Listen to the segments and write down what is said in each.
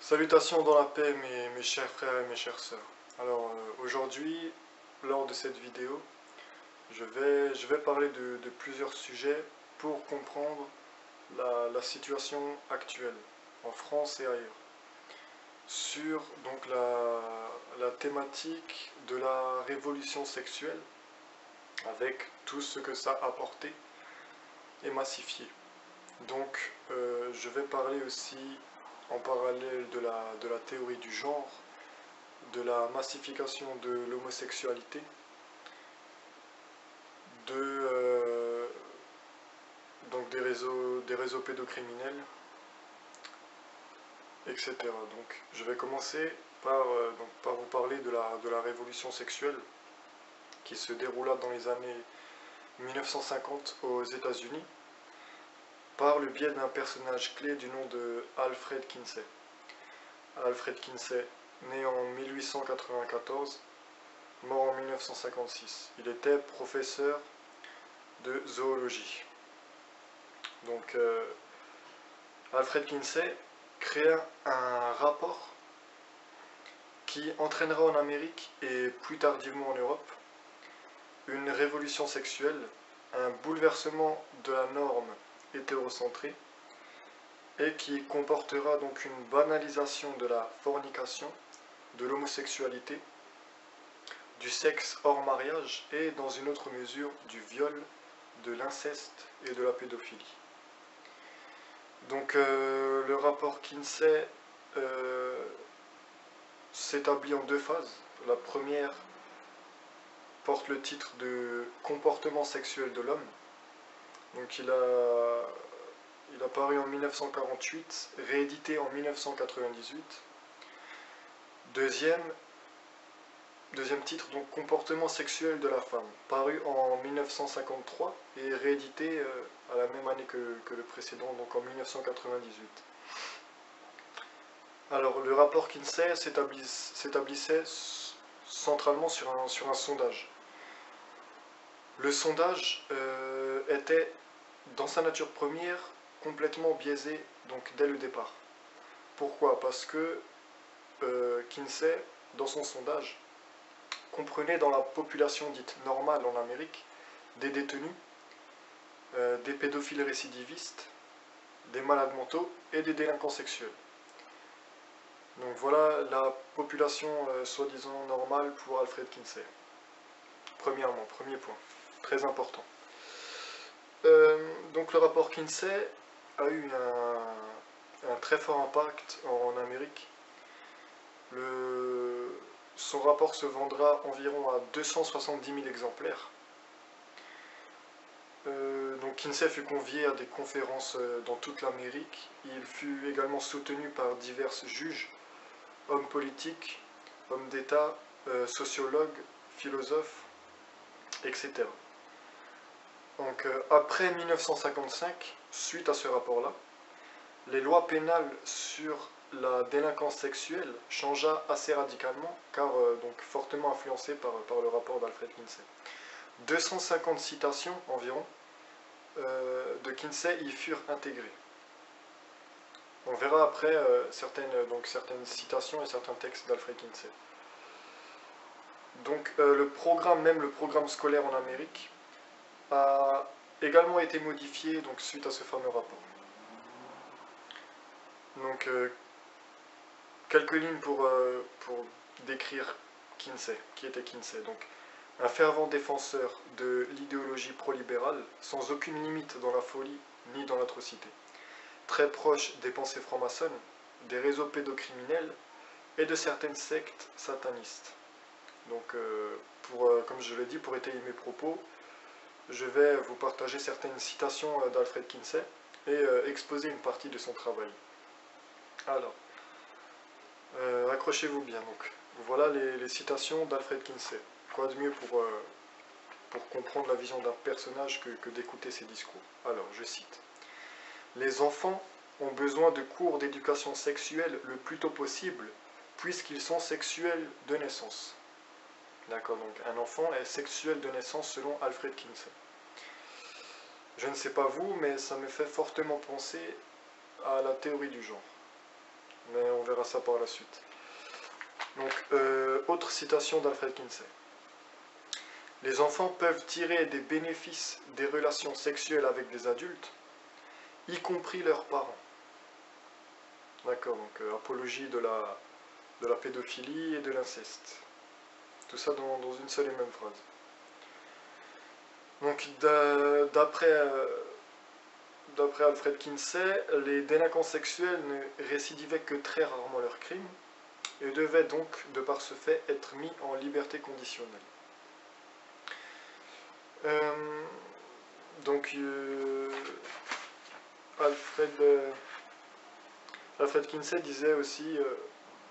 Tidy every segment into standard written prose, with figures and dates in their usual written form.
Salutations dans la paix mes chers frères et mes chères sœurs. Alors aujourd'hui, lors de cette vidéo, je vais parler de plusieurs sujets pour comprendre la situation actuelle en France et ailleurs. Sur donc la thématique de la révolution sexuelle, avec tout ce que ça a apporté et massifié. Donc je vais parler aussi en parallèle de la théorie du genre, de la massification de l'homosexualité, donc des réseaux pédocriminels, etc. Donc je vais commencer par vous parler de la révolution sexuelle qui se déroula dans les années 1950 aux États-Unis par le biais d'un personnage clé du nom de Alfred Kinsey. Alfred Kinsey, né en 1894, mort en 1956. Il était professeur de zoologie. Donc, Alfred Kinsey créa un rapport qui entraînera en Amérique et plus tardivement en Europe une révolution sexuelle, un bouleversement de la norme hétérocentrée et qui comportera donc une banalisation de la fornication, de l'homosexualité, du sexe hors mariage et, dans une autre mesure, du viol, de l'inceste et de la pédophilie. Donc le rapport Kinsey s'établit en deux phases. La première porte le titre de comportement sexuel de l'homme. Donc il a paru en 1948, réédité en 1998. Deuxième titre, donc comportement sexuel de la femme, paru en 1953 et réédité à la même année que le précédent, donc en 1998. Alors le rapport Kinsey s'établissait centralement sur un sondage. Le sondage était, dans sa nature première, complètement biaisé donc dès le départ. Pourquoi? Parce que Kinsey, dans son sondage, comprenait dans la population dite normale en Amérique des détenus, des pédophiles récidivistes, des malades mentaux et des délinquants sexuels. Donc voilà la population soi-disant normale pour Alfred Kinsey. Premièrement, premier point, très important. Donc le rapport Kinsey a eu un très fort impact en Amérique. Son rapport se vendra environ à 270 000 exemplaires. Donc Kinsey fut convié à des conférences dans toute l'Amérique. Il fut également soutenu par divers juges, hommes politiques, hommes d'État, sociologues, philosophes, etc. Donc après 1955, suite à ce rapport-là, les lois pénales sur la délinquance sexuelle changea assez radicalement, car donc fortement influencée par le rapport d'Alfred Kinsey. 250 citations environ de Kinsey y furent intégrées. On verra après certaines citations et certains textes d'Alfred Kinsey. Donc le programme scolaire en Amérique a également été modifié donc, suite à ce fameux rapport. Donc quelques lignes pour décrire Kinsey, qui était Kinsey. Donc, un fervent défenseur de l'idéologie pro-libérale, sans aucune limite dans la folie ni dans l'atrocité. Très proche des pensées franc-maçonnes, des réseaux pédocriminels et de certaines sectes satanistes. Donc, comme je l'ai dit, pour étayer mes propos, je vais vous partager certaines citations d'Alfred Kinsey et exposer une partie de son travail. Alors, accrochez-vous bien donc. Voilà les citations d'Alfred Kinsey. Quoi de mieux pour comprendre la vision d'un personnage que d'écouter ses discours. Alors, je cite. Les enfants ont besoin de cours d'éducation sexuelle le plus tôt possible, puisqu'ils sont sexuels de naissance. D'accord, donc un enfant est sexuel de naissance selon Alfred Kinsey. Je ne sais pas vous, mais ça me fait fortement penser à la théorie du genre. mais on verra ça par la suite. Donc, autre citation d'Alfred Kinsey. Les enfants peuvent tirer des bénéfices des relations sexuelles avec des adultes, y compris leurs parents. D'accord, donc apologie de la pédophilie et de l'inceste. Tout ça dans une seule et même phrase. Donc d'après Alfred Kinsey, les délinquants sexuels ne récidivaient que très rarement leurs crimes et devaient donc, de par ce fait, être mis en liberté conditionnelle. Donc Alfred Kinsey disait aussi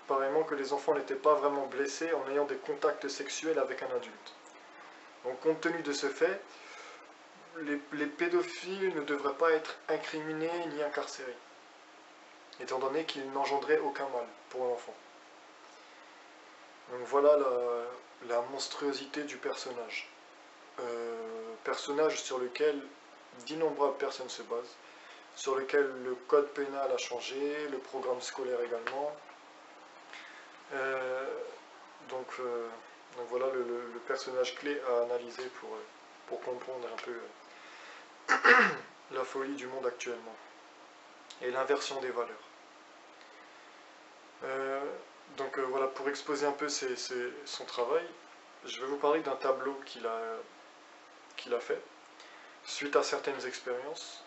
pareillement que les enfants n'étaient pas vraiment blessés en ayant des contacts sexuels avec un adulte. Donc compte tenu de ce fait, les pédophiles ne devraient pas être incriminés ni incarcérés, étant donné qu'ils n'engendraient aucun mal pour l'enfant. Donc voilà la monstruosité du personnage. Personnage sur lequel d'innombrables personnes se basent, sur lequel le code pénal a changé, le programme scolaire également. Donc voilà le personnage clé à analyser pour comprendre un peu la folie du monde actuellement et l'inversion des valeurs. Voilà, pour exposer un peu son travail, je vais vous parler d'un tableau qu'il a fait suite à certaines expériences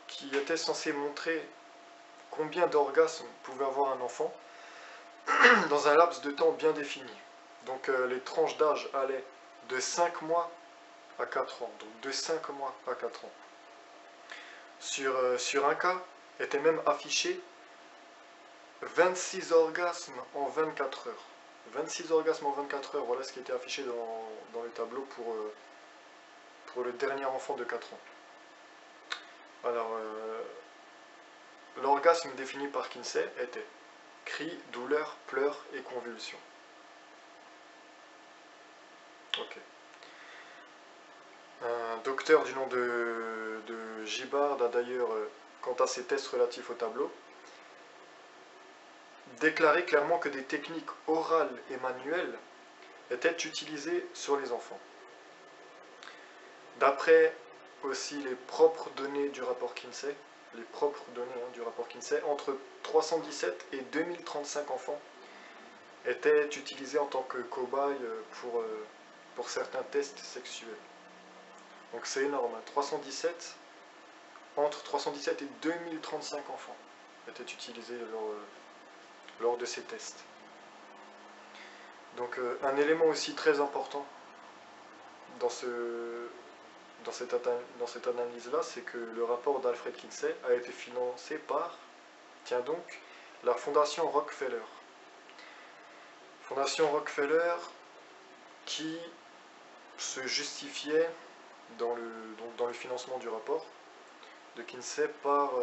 qui était censé montrer combien d'orgasmes pouvait avoir un enfant dans un laps de temps bien défini. Donc les tranches d'âge allaient de 5 mois à 4 ans. Donc de 5 mois à 4 ans. Sur un cas, était même affiché 26 orgasmes en 24 heures. 26 orgasmes en 24 heures, voilà ce qui était affiché dans le tableau pour le dernier enfant de 4 ans. Alors, l'orgasme défini par Kinsey était cris, douleurs, pleurs et convulsions. Ok. Un docteur du nom de Gibbard a d'ailleurs, quant à ses tests relatifs au tableau, déclaré clairement que des techniques orales et manuelles étaient utilisées sur les enfants. D'après aussi les propres données du rapport Kinsey, entre 317 et 2035 enfants étaient utilisés en tant que cobayes pour certains tests sexuels. Donc c'est énorme, hein. Entre 317 et 2035 enfants étaient utilisés lors de ces tests. Donc un élément aussi très important dans cette analyse-là, c'est que le rapport d'Alfred Kinsey a été financé par, tiens donc, la Fondation Rockefeller. Fondation Rockefeller qui se justifiait dans le financement du rapport de Kinsey par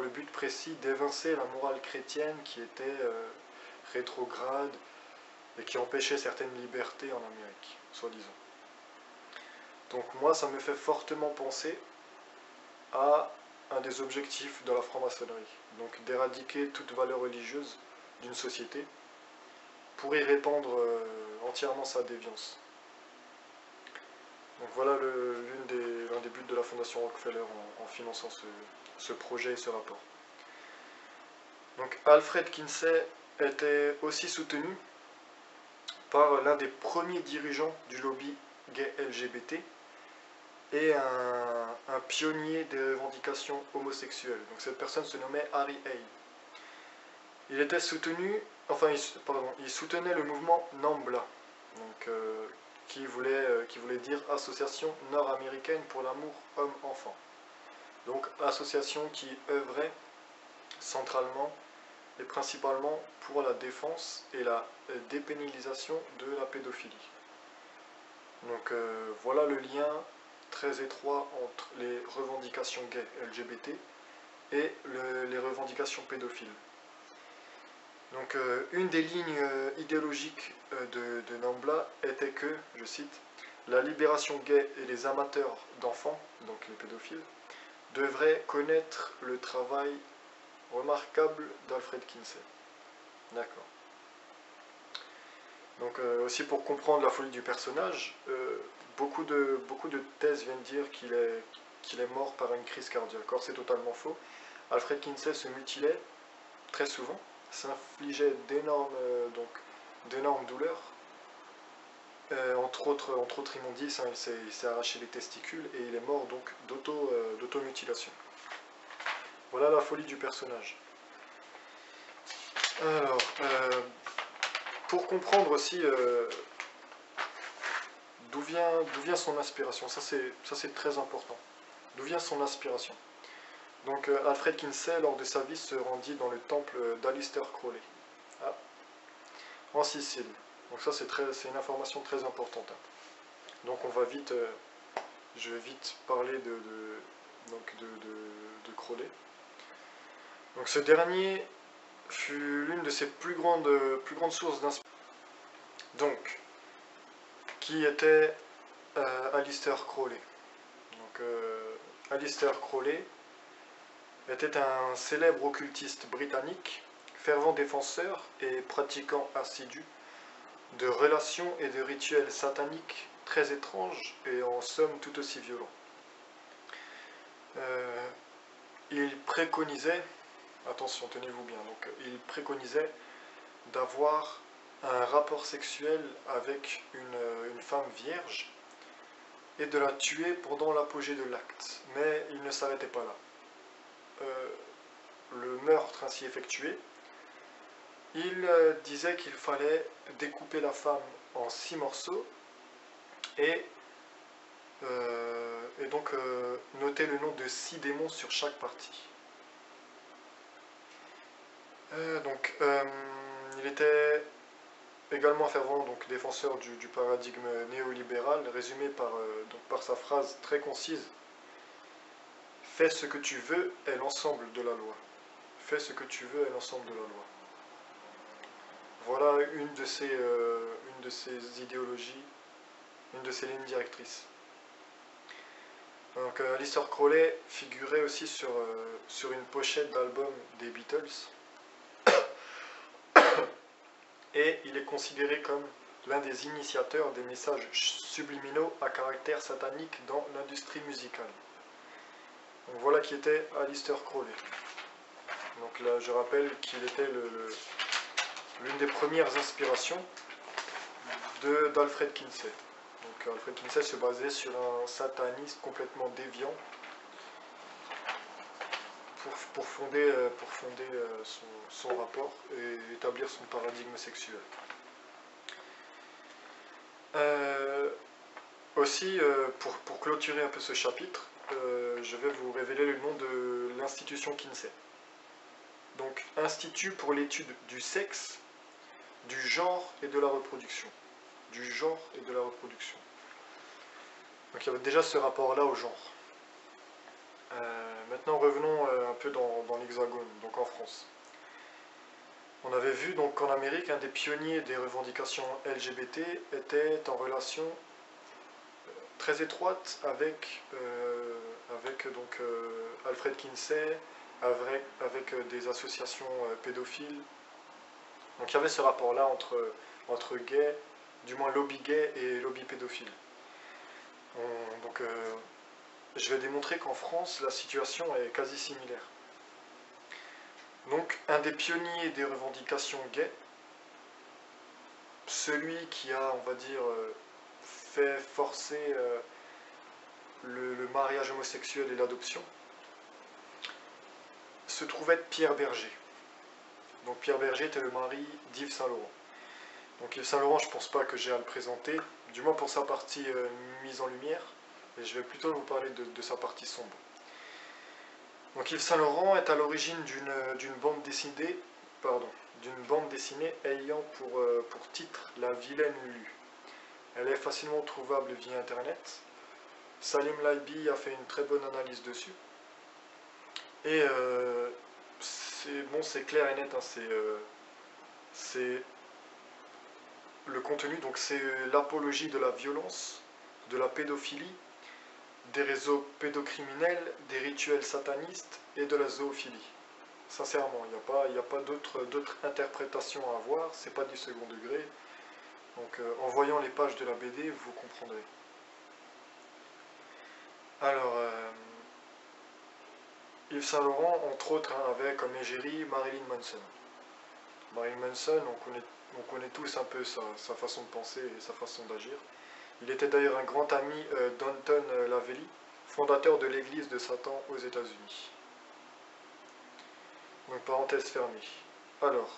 le but précis d'évincer la morale chrétienne qui était rétrograde et qui empêchait certaines libertés en Amérique, soi-disant. Donc moi, ça me fait fortement penser à un des objectifs de la franc-maçonnerie, donc d'éradiquer toute valeur religieuse d'une société pour y répandre entièrement sa déviance. Donc voilà l'un des buts de la Fondation Rockefeller en finançant ce projet et ce rapport. Donc Alfred Kinsey était aussi soutenu par l'un des premiers dirigeants du lobby gay LGBT et un pionnier des revendications homosexuelles. Donc cette personne se nommait Harry Hay. Il était soutenu, il soutenait le mouvement NAMBLA, donc, qui voulait dire Association nord-américaine pour l'amour homme-enfant. Donc association qui œuvrait centralement et principalement pour la défense et la dépénalisation de la pédophilie. Donc voilà le lien très étroit entre les revendications gays LGBT et les revendications pédophiles. Donc une des lignes idéologiques de NAMBLA était que, je cite, la libération gay et les amateurs d'enfants, donc les pédophiles, devraient connaître le travail remarquable d'Alfred Kinsey. D'accord. Donc aussi pour comprendre la folie du personnage, beaucoup de thèses viennent dire qu'il est mort par une crise cardiaque. Or c'est totalement faux. Alfred Kinsey se mutilait très souvent, s'infligeait d'énormes douleurs. Entre autres immondices, hein, il s'est arraché les testicules et il est mort donc d'automutilation. Voilà la folie du personnage. Alors, pour comprendre aussi d'où vient son inspiration, ça c'est très important. D'où vient son inspiration? Donc Alfred Kinsey, lors de sa vie, se rendit dans le temple d'Aleister Crowley, en Sicile. Donc ça c'est une information très importante. Donc je vais vite parler de Crowley. Donc ce dernier fut l'une de ses plus grandes sources d'inspiration. Donc, qui était Aleister Crowley? Donc Aleister Crowley était un célèbre occultiste britannique, fervent défenseur et pratiquant assidu de relations et de rituels sataniques très étranges et en somme tout aussi violents. Il préconisait, attention, tenez-vous bien, donc il préconisait d'avoir un rapport sexuel avec une femme vierge et de la tuer pendant l'apogée de l'acte. Mais il ne s'arrêtait pas là. Le meurtre ainsi effectué, il disait qu'il fallait découper la femme en 6 morceaux et donc noter le nom de 6 démons sur chaque partie. Il était également fervent défenseur du paradigme néolibéral, résumé par sa phrase très concise: « Fais ce que tu veux est l'ensemble de la loi. » Fais ce que tu veux est l'ensemble de la loi. Voilà une de ses idéologies, une de ses lignes directrices. Donc Aleister Crowley figurait aussi sur une pochette d'album des Beatles. Et il est considéré comme l'un des initiateurs des messages subliminaux à caractère satanique dans l'industrie musicale. Donc voilà qui était Aleister Crowley. Donc là, je rappelle qu'il était l'une des premières inspirations d'Alfred Kinsey. Donc Alfred Kinsey se basait sur un satanisme complètement déviant pour fonder son rapport et établir son paradigme sexuel. Aussi, pour clôturer un peu ce chapitre, je vais vous révéler le nom de l'institution Kinsey. Donc, Institut pour l'étude du sexe, du genre et de la reproduction. Du genre et de la reproduction. Donc il y avait déjà ce rapport-là au genre. Maintenant revenons un peu dans l'Hexagone, donc en France. On avait vu donc qu'en Amérique, un des pionniers des revendications LGBT était en relation très étroite avec Alfred Kinsey, avec des associations pédophiles. Donc il y avait ce rapport-là entre gays, du moins lobby gay et lobby pédophile. Je vais démontrer qu'en France, la situation est quasi similaire. Donc, un des pionniers des revendications gays, celui qui a, on va dire, fait forcer le mariage homosexuel et l'adoption, se trouvait être Pierre Berger. Donc Pierre Berger était le mari d'Yves Saint-Laurent. Donc Yves Saint-Laurent, je ne pense pas que j'ai à le présenter, du moins pour sa partie mise en lumière, et je vais plutôt vous parler de sa partie sombre. Donc Yves Saint-Laurent est à l'origine d'une bande dessinée ayant pour titre La Vilaine Lulu. Elle est facilement trouvable via internet. Salim Laibi a fait une très bonne analyse dessus. Et c'est clair et net, hein, c'est le contenu, donc c'est l'apologie de la violence, de la pédophilie, des réseaux pédocriminels, des rituels satanistes et de la zoophilie. Sincèrement, il n'y a pas d'autre interprétation à avoir, c'est pas du second degré. Donc en voyant les pages de la BD, vous comprendrez. Alors, Yves Saint Laurent, entre autres, hein, avait comme égérie Marilyn Manson. Marilyn Manson, on connaît tous un peu sa façon de penser et sa façon d'agir. Il était d'ailleurs un grand ami d'Anton LaVey, fondateur de l'église de Satan aux États-Unis. Donc parenthèse fermée. Alors,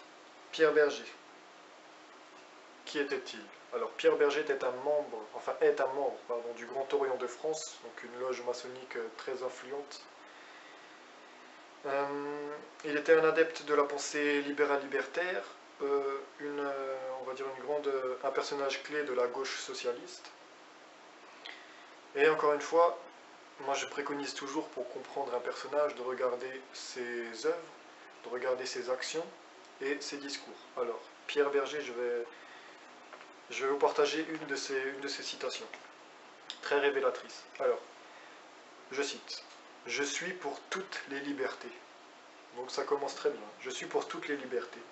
Pierre Berger. Qui était-il? Alors Pierre Berger était un membre, du Grand Orient de France, donc une loge maçonnique très influente. Il était un adepte de la pensée libérale libertaire, on va dire un personnage clé de la gauche socialiste. Et encore une fois, moi je préconise toujours pour comprendre un personnage de regarder ses œuvres, de regarder ses actions et ses discours. Alors, Pierre Berger, je vais vous partager une de ses citations, très révélatrice. Alors, je cite, « Je suis pour toutes les libertés ». Donc ça commence très bien. « Je suis pour toutes les libertés.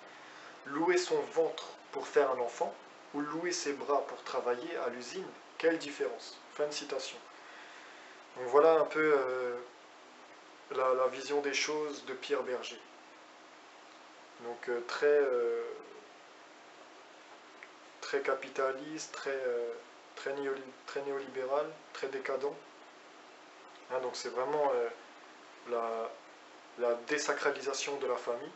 Louer son ventre pour faire un enfant ou louer ses bras pour travailler à l'usine, quelle différence ?» Fin de citation. Donc voilà un peu la vision des choses de Pierre Berger. Donc très capitaliste, très néolibéral, très décadent. Hein, donc c'est vraiment la désacralisation de la famille,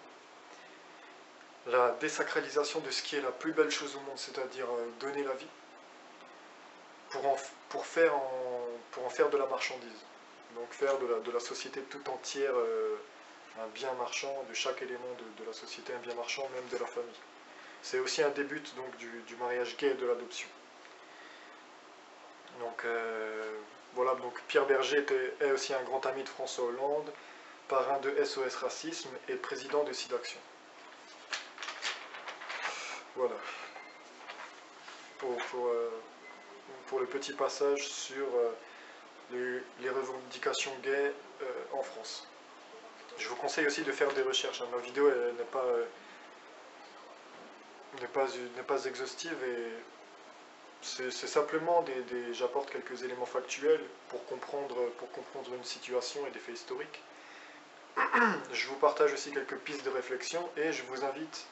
la désacralisation de ce qui est la plus belle chose au monde, c'est-à-dire donner la vie, pour en faire de la marchandise. Donc faire de la société tout entière un bien marchand, de chaque élément de la société un bien marchand, même de la famille. C'est aussi un des buts donc, du mariage gay et de l'adoption. Donc voilà, donc Pierre Berger est aussi un grand ami de François Hollande, parrain de SOS Racisme et président de SIDAction. Voilà. Pour le petit passage sur les revendications gays en France. Je vous conseille aussi de faire des recherches. Hein. Ma vidéo n'est pas exhaustive et c'est simplement j'apporte quelques éléments factuels pour comprendre une situation et des faits historiques. Je vous partage aussi quelques pistes de réflexion et je vous invite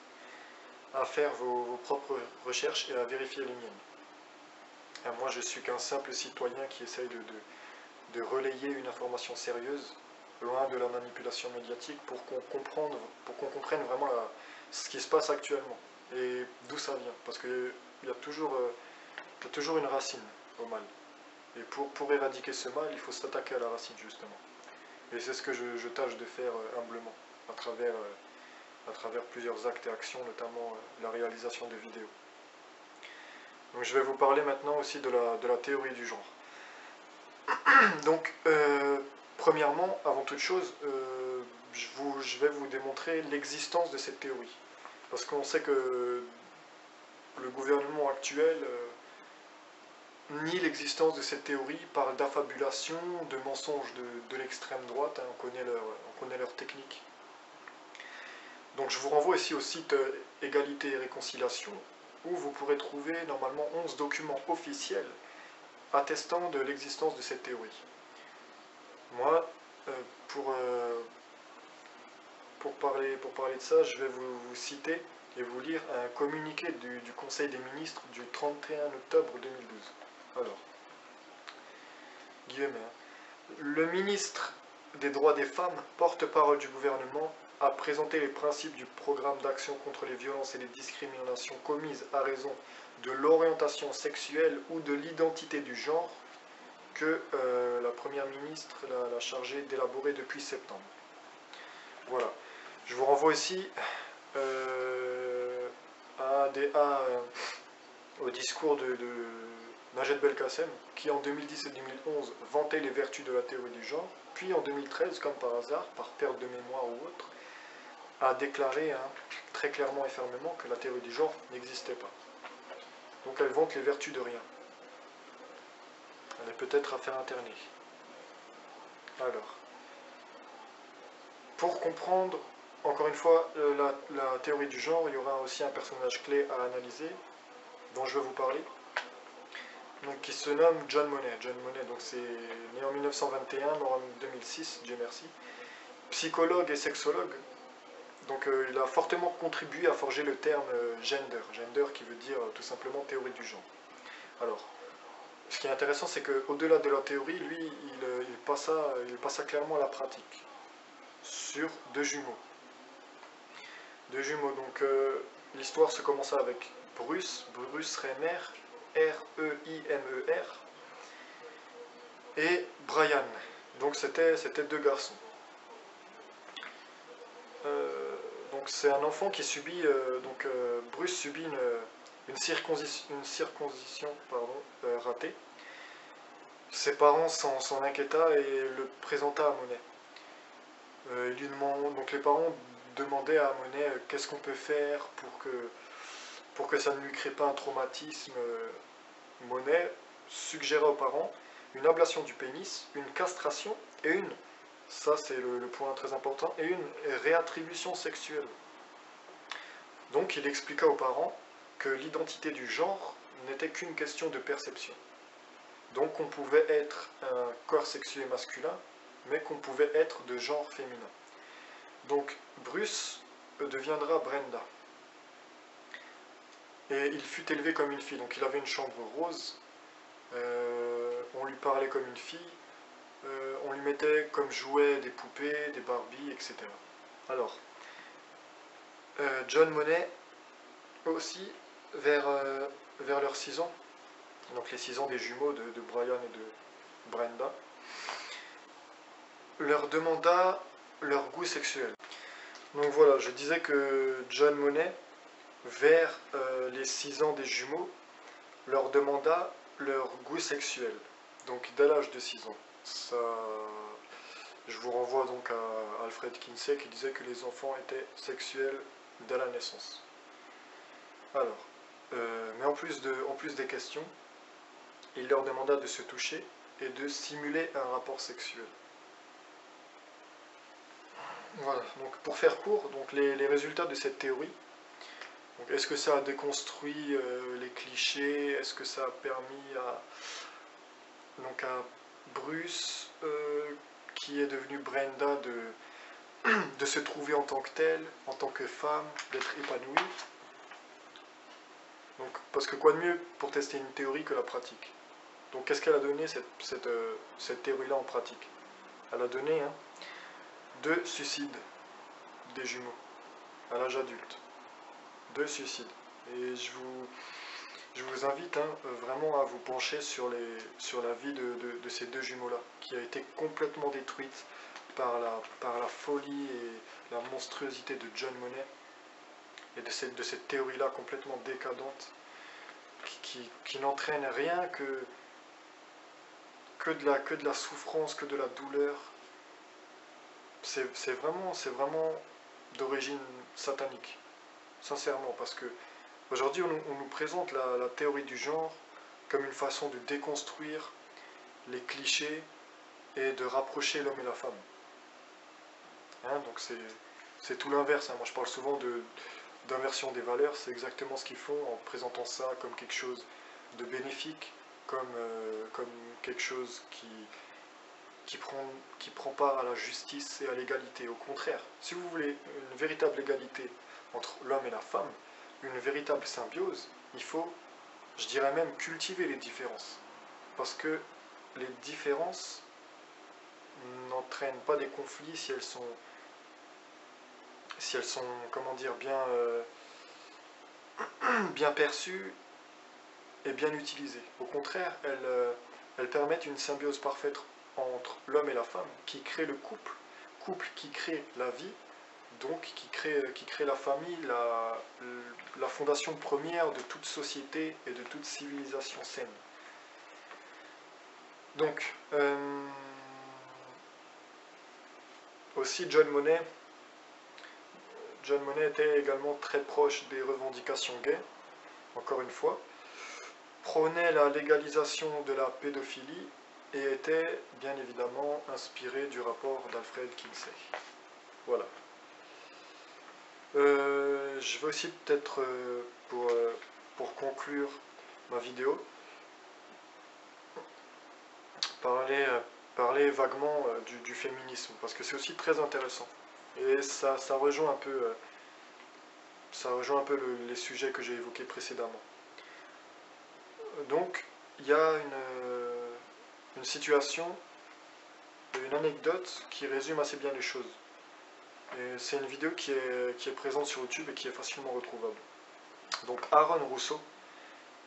à faire vos propres recherches et à vérifier les miennes. Et moi, je suis qu'un simple citoyen qui essaye de relayer une information sérieuse, loin de la manipulation médiatique, pour qu'on comprenne vraiment ce qui se passe actuellement et d'où ça vient. Parce qu'il y a toujours une racine au mal. Et pour éradiquer ce mal, il faut s'attaquer à la racine, justement. Et c'est ce que je tâche de faire humblement, à travers plusieurs actes et actions, notamment la réalisation de vidéos. Donc je vais vous parler maintenant aussi de la théorie du genre. Donc, premièrement, avant toute chose, je vais vous démontrer l'existence de cette théorie. Parce qu'on sait que le gouvernement actuel nie l'existence de cette théorie par d'affabulation, de mensonges de l'extrême droite, hein, on connaît leur technique. Donc je vous renvoie ici au site Égalité et Réconciliation, où vous pourrez trouver normalement 11 documents officiels attestant de l'existence de cette théorie. Moi, pour parler de ça, je vais vous citer et vous lire un communiqué du Conseil des ministres du 31 octobre 2012. Alors, guillemets, le ministre des droits des femmes, porte-parole du gouvernement, a présenté les principes du programme d'action contre les violences et les discriminations commises à raison de l'orientation sexuelle ou de l'identité du genre que la première ministre l'a chargée d'élaborer depuis septembre. Voilà. Je vous renvoie ici au discours de Najat Belkacem, qui en 2010 et 2011 vantait les vertus de la théorie du genre, puis en 2013, comme par hasard, par perte de mémoire ou autre, a déclaré très clairement et fermement que la théorie du genre n'existait pas. Donc elle vante les vertus de rien. Elle est peut-être à faire interner. Alors, pour comprendre encore une fois, la théorie du genre, il y aura aussi un personnage clé à analyser, dont je vais vous parler, donc, qui se nomme John Monnet. John Monnet, donc c'est né en 1921, mort en 2006, Dieu merci. Psychologue et sexologue, donc il a fortement contribué à forger le terme gender, gender qui veut dire tout simplement théorie du genre. Alors, ce qui est intéressant, c'est qu'au-delà de la théorie, lui, il passa clairement à la pratique, sur deux jumeaux. Deux jumeaux, donc l'histoire se commença avec Bruce Reimer, R-E-I-M-E-R, et Brian, donc c'était deux garçons. Donc c'est un enfant qui subit, Bruce subit une circoncision ratée. Ses parents s'en inquiéta et le présenta à Monet. Donc les parents demandaient à Monet qu'est-ce qu'on peut faire pour que ça ne lui crée pas un traumatisme. Monet suggéra aux parents une ablation du pénis, une castration et ça c'est le point très important, et une réattribution sexuelle. Donc il expliqua aux parents que l'identité du genre n'était qu'une question de perception. Donc on pouvait être un corps sexué masculin, mais qu'on pouvait être de genre féminin. Donc Bruce deviendra Brenda. Et il fut élevé comme une fille, donc il avait une chambre rose, on lui parlait comme une fille, on lui mettait comme jouet des poupées, des Barbie, etc. Alors, John Monnet aussi, vers leurs 6 ans, donc les 6 ans des jumeaux de Brian et de Brenda, leur demanda leur goût sexuel. Donc voilà, je disais que John Monnet, vers les 6 ans des jumeaux, leur demanda leur goût sexuel, donc dès l'âge de 6 ans. Ça, je vous renvoie donc à Alfred Kinsey qui disait que les enfants étaient sexuels dès la naissance. Alors, mais en plus des questions, il leur demanda de se toucher et de simuler un rapport sexuel. Voilà, donc pour faire court, donc les résultats de cette théorie, est-ce que ça a déconstruit les clichés, est-ce que ça a permis à Bruce, qui est devenu Brenda, de se trouver en tant que telle, en tant que femme, d'être épanouie. Donc, parce que quoi de mieux pour tester une théorie que la pratique. Donc qu'est-ce qu'elle a donné cette théorie-là en pratique? Elle a donné 2 suicides des jumeaux à l'âge adulte. 2 suicides. Et je vous invite vraiment à vous pencher sur la vie de ces 2 jumeaux-là, qui a été complètement détruite par la folie et la monstruosité de John Monnet et de cette théorie-là complètement décadente qui n'entraîne rien que de la souffrance, que de la douleur. C'est vraiment d'origine satanique, sincèrement, parce que aujourd'hui on nous présente la théorie du genre comme une façon de déconstruire les clichés et de rapprocher l'homme et la femme. Donc c'est tout l'inverse. Moi je parle souvent d'inversion des valeurs, c'est exactement ce qu'ils font en présentant ça comme quelque chose de bénéfique, comme quelque chose qui prend part à la justice et à l'égalité. Au contraire, si vous voulez une véritable égalité entre l'homme et la femme, une véritable symbiose, il faut, je dirais même, cultiver les différences. Parce que les différences n'entraînent pas des conflits si elles sont comment dire, bien perçues et bien utilisées. Au contraire, elles permettent une symbiose parfaite entre l'homme et la femme, qui crée le couple qui crée la vie, donc qui crée la famille, la fondation première de toute société et de toute civilisation saine. Donc, aussi John Monnet était également très proche des revendications gays, encore une fois, prônait la légalisation de la pédophilie et était bien évidemment inspiré du rapport d'Alfred Kinsey. Voilà. Je vais aussi peut-être, pour conclure ma vidéo, parler vaguement du féminisme, parce que c'est aussi très intéressant. Et ça rejoint un peu les sujets que j'ai évoqués précédemment. Donc, il y a une situation, une anecdote qui résume assez bien les choses. Et c'est une vidéo qui est présente sur YouTube et qui est facilement retrouvable. Donc Aaron Russo,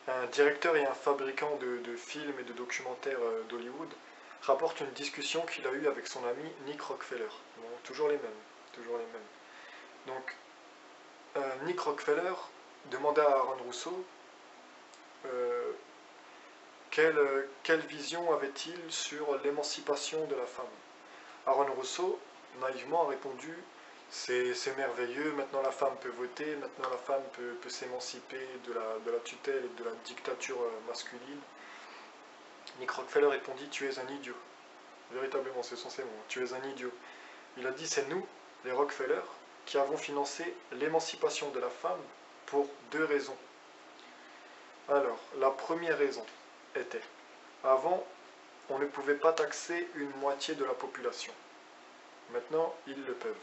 un directeur et un fabricant de films et de documentaires d'Hollywood, rapporte une discussion qu'il a eue avec son ami Nick Rockefeller. Bon, toujours les mêmes, toujours les mêmes. Donc Nick Rockefeller demanda à Aaron Russo quelle vision avait-il sur l'émancipation de la femme. Aaron Russo, naïvement, a répondu: c'est merveilleux, maintenant la femme peut voter, maintenant la femme peut s'émanciper de la tutelle et de la dictature masculine. Nick Rockefeller répondit: tu es un idiot. Véritablement, ce sont ces mots, tu es un idiot. Il a dit: c'est nous, les Rockefeller, qui avons financé l'émancipation de la femme pour deux raisons. Alors, la première raison était: avant, on ne pouvait pas taxer une moitié de la population. Maintenant, ils le peuvent.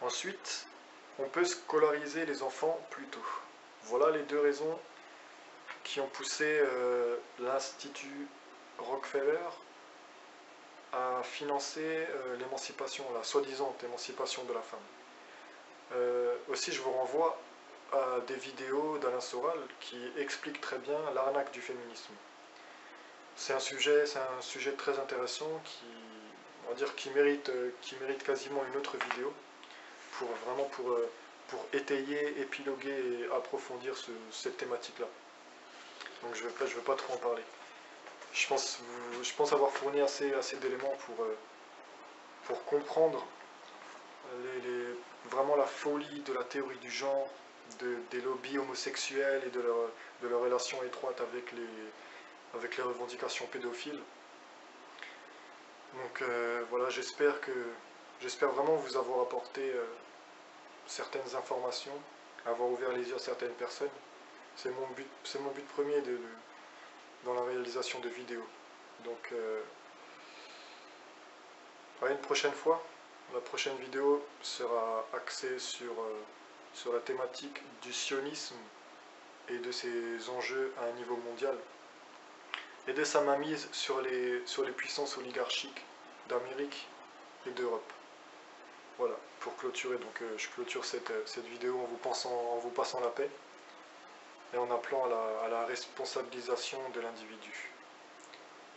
Ensuite, on peut scolariser les enfants plus tôt. Voilà les deux raisons qui ont poussé l'Institut Rockefeller à financer l'émancipation, la soi-disant émancipation de la femme. Aussi, je vous renvoie à des vidéos d'Alain Soral qui expliquent très bien l'arnaque du féminisme. C'est un sujet très intéressant on va dire, qui mérite quasiment une autre vidéo pour étayer, épiloguer et approfondir cette thématique-là. Donc je ne vais pas trop en parler. Je pense avoir fourni assez d'éléments pour comprendre vraiment la folie de la théorie du genre, des lobbies homosexuels et de leur relation étroite avec les revendications pédophiles. Donc voilà, j'espère vraiment vous avoir apporté certaines informations, avoir ouvert les yeux à certaines personnes. C'est mon but premier dans la réalisation de vidéos. Donc à une prochaine fois. La prochaine vidéo sera axée sur la thématique du sionisme et de ses enjeux à un niveau mondial, et de sa mainmise sur les puissances oligarchiques d'Amérique et d'Europe. Voilà, pour clôturer, donc je clôture cette vidéo en vous passant la paix et en appelant à la responsabilisation de l'individu.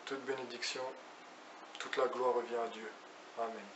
Toute bénédiction, toute la gloire revient à Dieu. Amen.